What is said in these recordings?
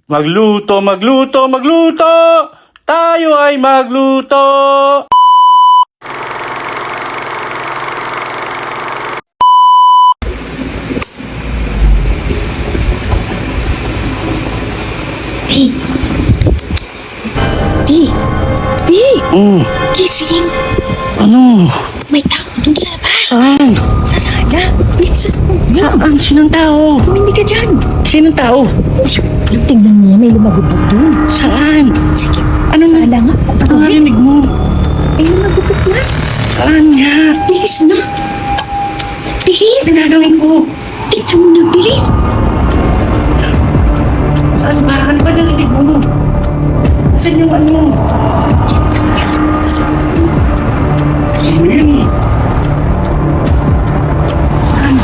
Magluto, magluto, magluto! Tayo ay magluto! Pi! Pi! Pi! Gising! Ano? May tao dun sa labas! Saan? Sa sala! Bilisan mo! Saan? Sinong tao? Hindi ka dyan! Sinong tao? Tingnan mo, may lumagubog dun! Saan? Sige! Ano na? Sala nga! Ano narinig mo? Ay, lumagubog na! Saan nga? Bilis na! Bilis! Ginagawin ko. Tingnan mo na! Bilis! Saan ba? Ano ba narinig mo? Saan yung ano? Diyan lang yan! Sino yun eh? Saan?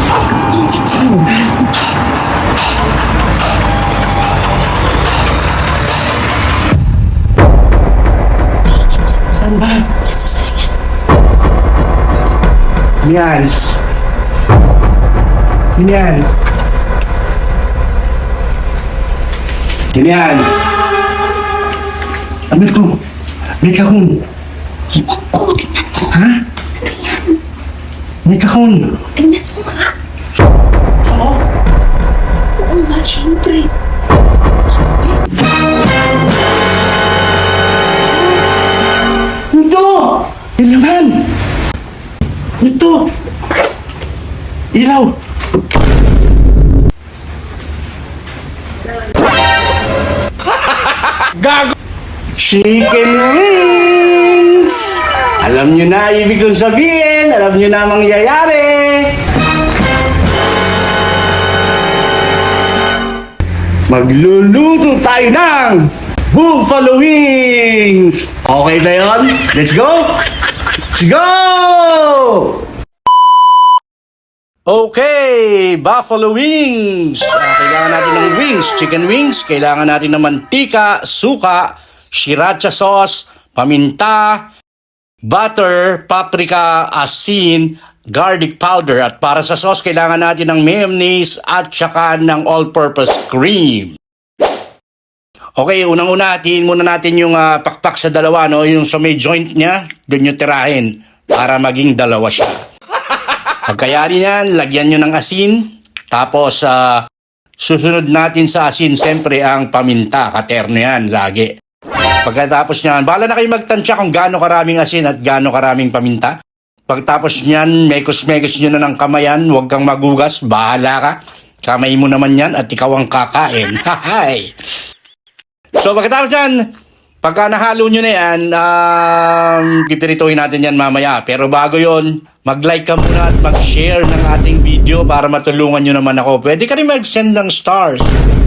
Saan? Saan ba? Diyan sa sala! Yan. Yan. Yan. Ano to? May kahon. Ewan ko! Tingnan mo! Ha? Ano yan? May kahon. Tingnan mo nga! Oo. Oo nga, siyempre! Ito! Yan naman! Ito! Ilaw! Gago! Chicken wings! Alam nyo na ibig kong sabihin! Alam nyo na mangyayari! Magluluto tayo ng Buffalo Wings! Okay ba yun? Let's go! Let's go! Okay, Buffalo Wings! Kailangan natin ng wings, chicken wings. Kailangan natin ng mantika, suka, sriracha sauce, paminta, butter, paprika, asin, garlic powder. At para sa sauce, kailangan natin ng mayonnaise at saka ng all-purpose cream. Okay, unang-una, hatiin muna natin yung pakpak sa dalawa, no? Yung sa may joint niya, doon yung tirahin para maging dalawa siya. Pagkayari niyan, lagyan nyo ng asin. Tapos, susunod natin sa asin, siyempre, ang paminta. Katerno yan, lagi. Pagkatapos niyan, bahala na kayo magtansya kung gaano karaming asin at gaano karaming paminta. Pagkatapos niyan, mekos-mekos nyo na ng kamayan. Huwag kang magugas, bahala ka. Kamay mo naman yan at ikaw ang kakain. Hahay! So, pagkatapos niyan, pagka nahalo nyo na yan, pipirituhin natin yan mamaya. Pero bago yon, mag-like ka muna at mag-share ng ating video para matulungan nyo naman ako. Pwede ka rin mag-send ng stars.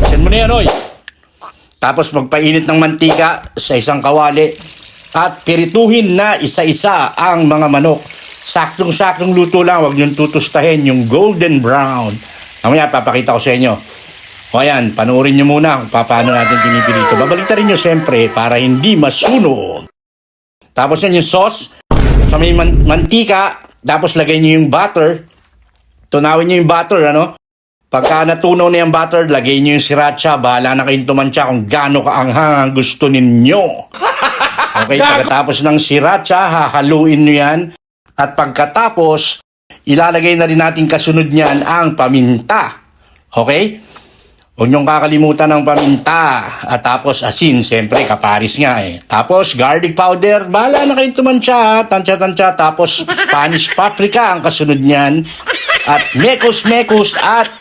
Send mo na yan, oy. Tapos magpainit ng mantika sa isang kawali at pirituhin na isa-isa ang mga manok. Saktong-saktong luto lang, huwag nyo tutustahin yung golden brown. Mamaya papakita ko sa inyo. O ayan, panoorin nyo muna kung paano natin pinipirito. Babaliktarin nyo siyempre para hindi masunog. Tapos yan yung sauce. Sa may mantika, tapos lagay nyo yung butter. Tunawin nyo yung butter, ano? Pagka natunaw na yung butter, lagay nyo yung sriracha. Bahala na kayong tumansya kung gaano kaanghang ang gusto ninyo. Okay, pagkatapos ng sriracha, hahaluin nyo yan. At pagkatapos, ilalagay na rin natin kasunod niyan ang paminta. Okay? Huwag niyong kakalimutan ng paminta. At tapos asin, siyempre kaparis nga eh. Tapos garlic powder, bahala na kayong tumansya, tansya-tansya. Tapos Spanish paprika ang kasunod niyan. At mekos-mekos at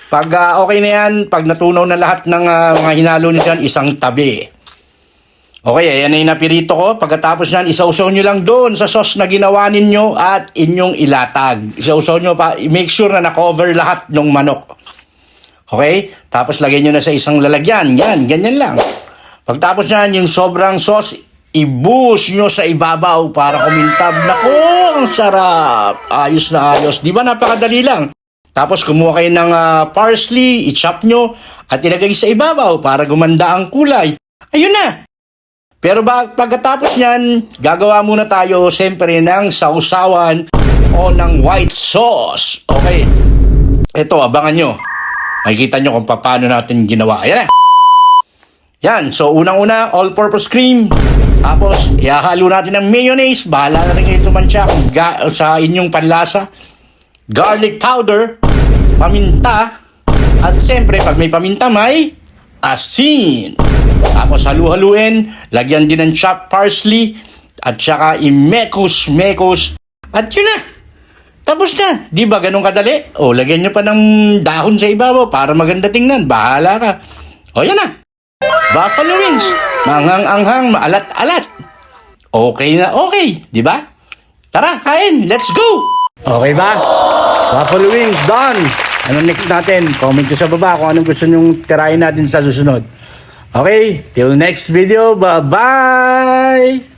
pag okay na yan, pag natunaw na lahat ng mga hinalo niyo dyan, isang tabi. Okay, ayan na yung napirito ko. Pagkatapos niyan, isausaw nyo lang doon sa sauce na ginawa ninyo at inyong ilatag. Isausaw nyo pa, make sure na na-cover lahat ng manok. Okay? Tapos lagay nyo na sa isang lalagyan. Yan, ganyan lang. Pagtapos niyan, yung sobrang sauce, ibuhos nyo sa ibabaw para kumintab. Naku, ang sarap. Ayos na ayos. Di ba napakadali lang? Tapos kumuha kayo ng parsley, i-chop nyo, at ilagay sa ibabaw para gumanda ang kulay. Ayun na. Pero pagkatapos niyan, gagawa muna tayo siyempre ng sausawan o ng white sauce. Okay. Ito, abangan nyo. Makikita nyo kung paano natin ginawa. Ayan na. Yan, so unang-una, all-purpose cream. Tapos, ihahalo natin ng mayonnaise. Bahala na rin kayo tumansya kung sa inyong panlasa. Garlic powder, paminta, at siyempre, pag may paminta, may asin. Tapos, halu-haluin, lagyan din ng chopped parsley, at saka imekos-mekos. At yun na. Tapos na. Di ba ganun kadali? O, lagyan nyo pa ng dahon sa ibabaw para maganda tingnan. Bahala ka. O, yan na. Buffalo wings. Manghang-anghang, maalat-alat. Okay na okay. Di ba? Tara, kain. Let's go. Okay ba? Buffalo wings, done. Ano next natin? Comment nyo sa baba kung anong gusto nyong tirahin natin sa susunod. Okay, till next video. Bye-bye.